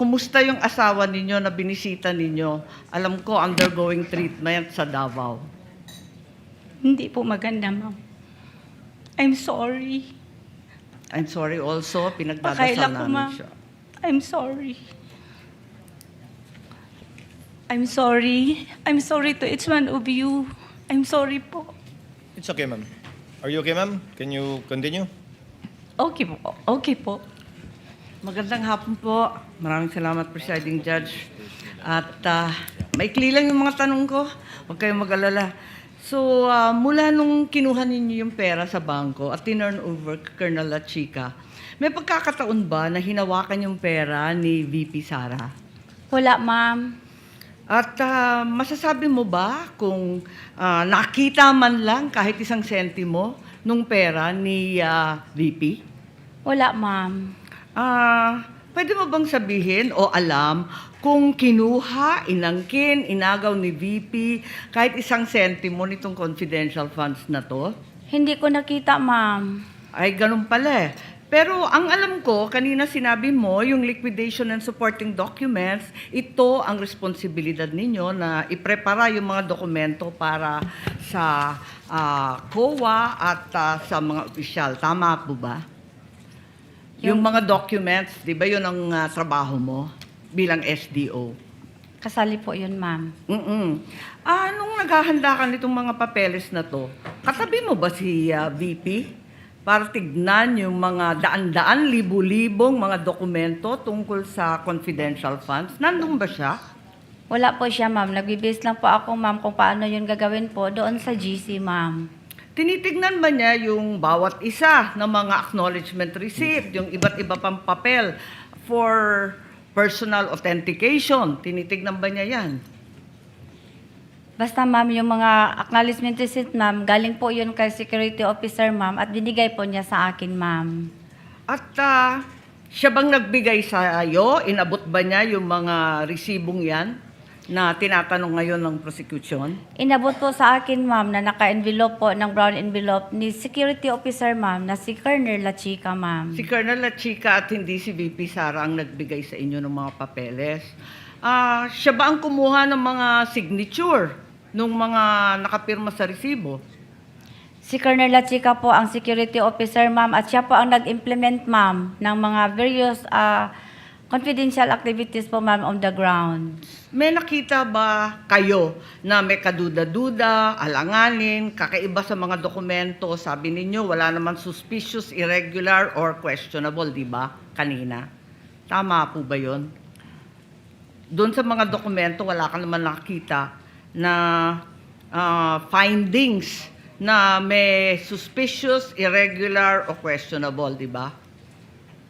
Kumusta yung asawa ninyo na binisita ninyo? Alam ko, undergoing treatment sa Davao. Hindi po maganda, ma'am. I'm sorry. I'm sorry also, Pakaila pinagdadasal ko, namin ma'am. siya. I'm sorry. I'm sorry. I'm sorry to each one of you. I'm sorry po. It's okay, ma'am. Are you okay, ma'am? Can you continue? Okay po. Okay po. Magandang hapon po. Maraming salamat, Presiding Judge. At maikli lang yung mga tanong ko. Huwag kayong mag-alala. So, mula nung kinuha ninyo yung pera sa bangko at tinurn over kay Colonel La Chica, may pagkakataon ba na hinawakan yung pera ni VP Sara? Wala, ma'am. At masasabi mo ba kung nakita man lang kahit isang sentimo nung pera ni VP? Wala, ma'am. Pwede mo bang sabihin o alam kung kinuha, inangkin, inagaw ni VP kahit isang sentimo nitong confidential funds na to? Hindi ko nakita, ma'am. Ay, ganun pala eh. Pero ang alam ko, kanina sinabi mo, yung liquidation and supporting documents, ito ang responsibilidad ninyo na iprepara yung mga dokumento para sa COA at sa mga opisyal. Tama po ba? Yung mga documents, di ba yun ang trabaho mo bilang SDO? Kasali po yun, ma'am. Nung naghahanda ka nitong mga papeles na to, katabi mo ba si VP? Para tignan yung mga daan-daan, libu-libong mga dokumento tungkol sa confidential funds. Nandun ba siya? Wala po siya, ma'am. Nagbibase lang po ako, ma'am, kung paano yun gagawin po doon sa GC, ma'am. Tinitignan ba niya yung bawat isa ng mga acknowledgement receipt, yung iba't iba pang papel for personal authentication? Tinitignan ba niya yan? Basta, ma'am, yung mga acknowledgement receipt, ma'am, galing po yun kay security officer, ma'am, at binigay po niya sa akin, ma'am. At siya bang nagbigay sa iyo? Inabot ba niya yung mga resibong yan na tinatanong ngayon ng prosecution? Inabot po sa akin, ma'am, na naka-envelope po ng brown envelope ni security officer, ma'am, na si Colonel La Chica, ma'am. Si Colonel La Chica at hindi si VP Sara ang nagbigay sa inyo ng mga papeles. Siya ba ang kumuha ng mga signature nung mga nakapirma sa resibo? Si Colonel La Chica po ang security officer, ma'am, at siya po ang nag-implement, ma'am, ng mga various confidential activities po, ma'am, on the ground. May nakita ba kayo na may kaduda-duda, alanganin, kakaiba sa mga dokumento? Sabi ninyo, wala naman suspicious, irregular, or questionable, di ba? Kanina. Tama po ba yun? Doon sa mga dokumento, wala ka naman nakita na findings na may suspicious, irregular, o questionable, di ba?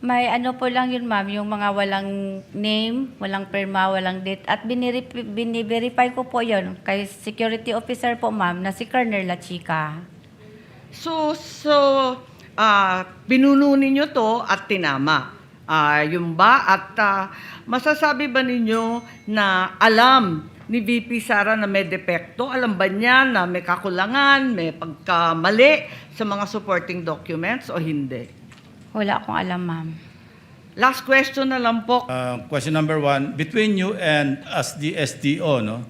May ano po lang yun, ma'am, yung mga walang name, walang perma, walang date, at biniverify ko po yun kay security officer po, ma'am, na si Colonel La Chica. So pinuno ninyo to at tinama. Yung ba? At masasabi ba ninyo na alam ni VP Sara na may depekto? Alam ba niya na may kakulangan, may pagkamali sa mga supporting documents o hindi? Wala akong alam, ma'am. Last question na lang po. Question number one, between you and as the SDO, no,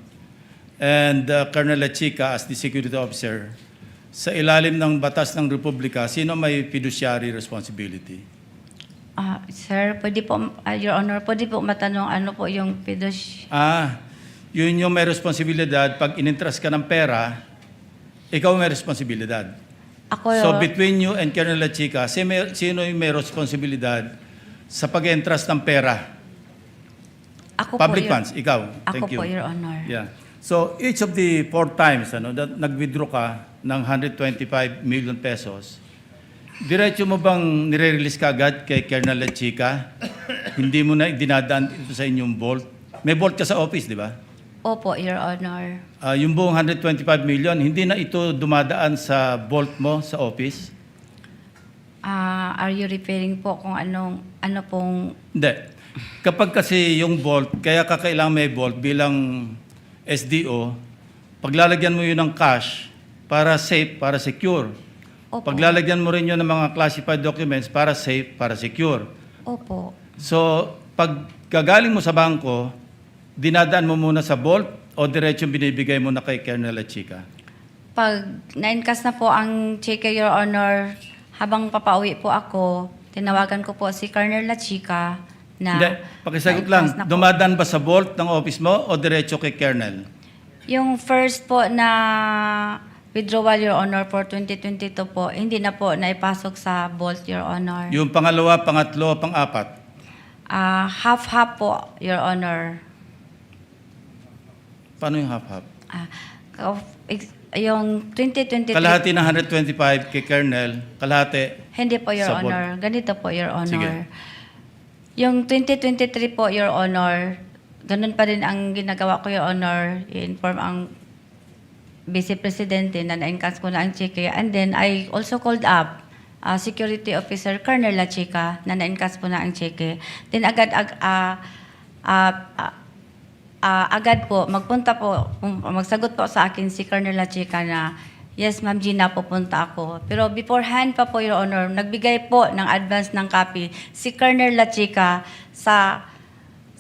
and Colonel La Chica as the security officer, sa ilalim ng batas ng Republika, sino may fiduciary responsibility? Sir, pwede po, Your Honor, pwede po matanong ano po yung Yun yung may responsibilidad. Pag in-entrust ka ng pera, ikaw may responsibilidad. Ako, So between you and Colonel La Chica, sino yung may responsibilidad sa pag-entrust ng pera? ako Public po, funds, ikaw. Ako Thank you. po, Your Honor. Yeah. So each of the 4 times that nag-withdraw ka ng 125 million pesos, diretso mo bang nire-release ka agad kay Colonel La Chica? Hindi mo na dinadaan ito sa inyong vault? May vault ka sa office, di ba? Opo, Your Honor. Yung buong 125 million, hindi na ito dumadaan sa vault mo sa office? Are you referring po kung ano pong... Hindi. Kapag kasi yung vault, kaya kakailangan may vault bilang SDO, paglalagyan mo yun ng cash para safe, para secure. Opo. Paglalagyan mo rin yun ng mga classified documents para safe, para secure. Opo. So, pag gagaling mo sa bangko, dinadaan mo muna sa vault o diretso binibigay mo na kay Colonel Lachica? Pag na-encash na po ang cheque, Your Honor, habang papauwi po ako, tinawagan ko po si Colonel Lachica na... Hindi, pakisagot lang, na-encash na po. dumadaan ba sa vault ng office mo o diretso kay Colonel? Yung first po na withdrawal, Your Honor, for 2022 po, hindi na po naipasok sa vault, Your Honor. Yung pangalawa, pangatlo, pang-apat? Half-half po, Your Honor. Paano yung half-half? Yung 2023... Kalahati ng 125 kay Colonel, kalahati. Hindi po, Your Sa vault. Honor. Ganito po, Your Honor. Sige. Yung 2023 po, Your Honor, ganun pa rin ang ginagawa ko, Your Honor. I-inform ang Vice Presidente na na-encash ko na ang cheque. And then, I also called up Security Officer Colonel Lachica na na-encash po na ang cheque. Then, agad po, magpunta po, magsagot po sa akin si Colonel Lachica na, yes, Ma'am Gina, pupunta ako. Pero beforehand pa po, Your Honor, nagbigay po ng advance ng copy si Colonel Lachica sa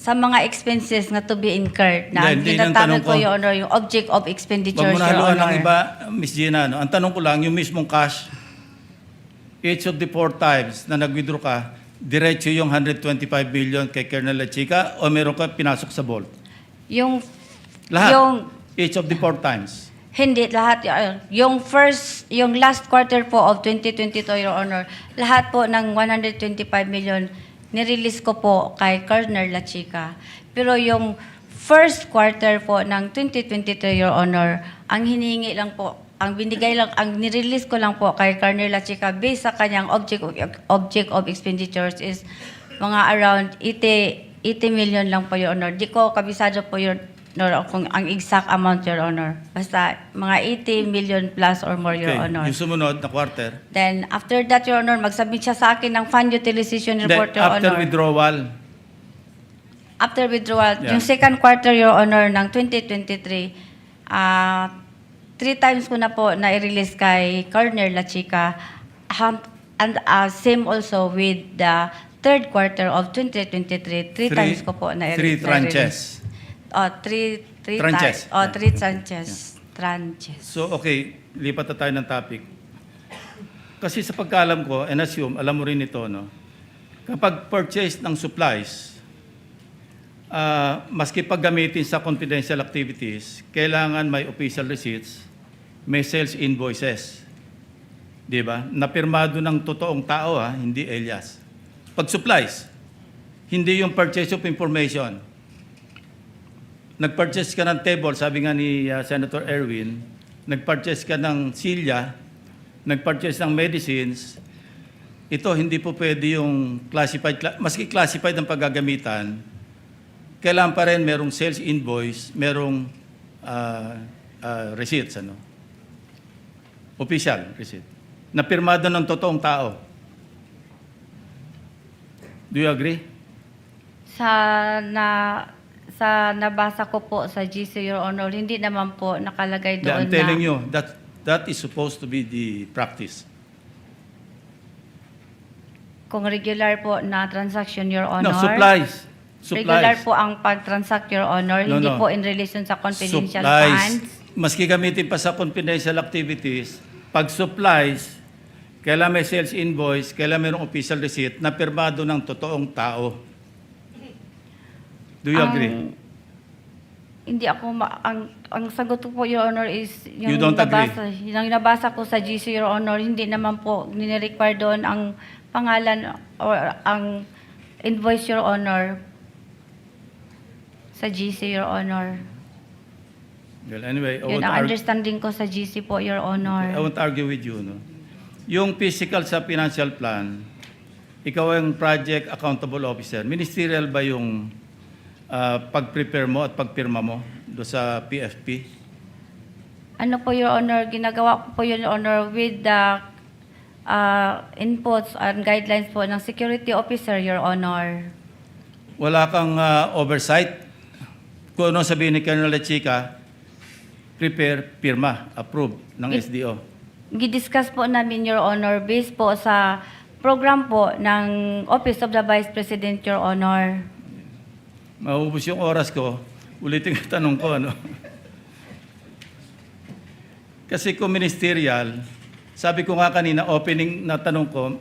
mga expenses na to be incurred. Na ang Hindi, ang ginatanong tanong ko, ko- Your Honor, yung object of expenditures, Wag mo na Your haluan Honor. ng iba, Miss Gina. No? Ang tanong ko lang, yung mismong cash, each of the 4 times na nag-withdraw ka, diretso yung 125 million kay Colonel Lachica o meron ka pinasok sa vault? Yung, Lahat? yung, Each of the 4 times? hindi, lahat, yung yung last quarter po of 2022, Your Honor, lahat po ng 125 million, nirelease ko po kay Colonel Lachica. Pero yung first quarter po ng 2023, Your Honor, ang hinihingi lang po, ang binigay lang, ang nirelease ko lang po kay Colonel Lachica based sa kanyang object of expenditures is mga around 80 million lang po, Your Honor. Di ko kabisado po, Your Honor, kung ang exact amount, Your Honor. Basta mga 80 million plus or more, Your Honor. Yung sumunod na quarter? Then, after that, Your Honor, mag-submit siya sa akin ng fund utilization Hindi, report, Your after Honor. withdrawal. After withdrawal, Yeah. yung second quarter, Your Honor, ng 2023, 3 times ko na po na-release kay Colonel Lachica. And same also with the third quarter of 2023, 3 times ko po Three na-release. tranches. Three Tranches. times. Three tranches. Tranches. So, okay, lipat na tayo ng topic. Kasi sa pagkaalam ko, and assume, alam mo rin ito, no? Kapag purchase ng supplies, maski paggamitin sa confidential activities, kailangan may official receipts, may sales invoices. Di ba? Napirmado ng totoong tao, hindi alias. Pag supplies, hindi yung purchase of information. Nag-purchase ka ng table, sabi nga ni Senator Erwin, nag-purchase ka ng silya, nag-purchase ng medicines, ito hindi po pwede yung classified, maski classified ang paggagamitan, kailangan pa rin merong sales invoice, merong receipts, official receipt, na pirmado ng totoong tao. Do you agree? Sa nabasa ko po sa GC, Your Honor, hindi naman po nakalagay doon I'm telling you, that is supposed to be the practice. kung regular po na transaction, Your Honor. No, supplies. Regular po ang pag-transact, Your Honor, No, hindi no. po in relation sa confidential Supplies. funds. Maski gamitin pa sa confidential activities, pag supplies, kailangan may sales invoice, kailangan mayroong official receipt na pirmado ng totoong tao. Do you agree? Hindi ako, ang sagot ko po, Your Honor, is You don't agree? yung nabasa ko sa GC, Your Honor, hindi naman po nire-require doon ang pangalan or ang invoice, Your Honor, sa GC, Your Honor. Well, anyway, Yun ang understanding ko sa GC po, Your I Honor. won't argue with you. No? Yung physical sa financial plan, ikaw ang project accountable officer. Ministerial ba yung pag-prepare mo at pagpirma mo do sa PFP? Ano po, Your Honor, ginagawa ko po, Your Honor, with the inputs and guidelines po ng security officer, Your Honor. Wala kang oversight? Kung ano sabihin ni Colonel Lachica, prepare, pirma, approve ng SDO. Gidiscuss po namin, Your Honor, based po sa program po ng Office of the Vice President, Your Honor. Maubos yung oras ko. Ulitin yung tanong ko, ano? Kasi kung ministerial, sabi ko nga kanina, opening na tanong ko,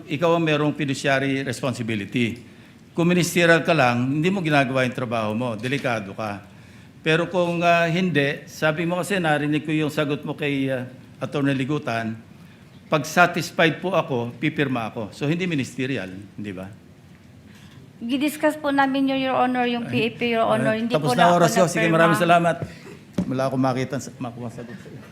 ikaw ang merong fiduciary responsibility. Kung ministerial ka lang, hindi mo ginagawa yung trabaho mo, delikado ka. Pero kung hindi, sabi mo kasi narinig ko yung sagot mo kay Atty. Ligutan, pag satisfied po ako, pipirma ako. So hindi ministerial, hindi ba? Gidiscuss po namin yun, Your Honor, yung PAP, Your Honor. Hindi Tapos po na ako oras yun. Sige, nagpirma. maraming salamat. Wala akong makuha sagot sa iyo.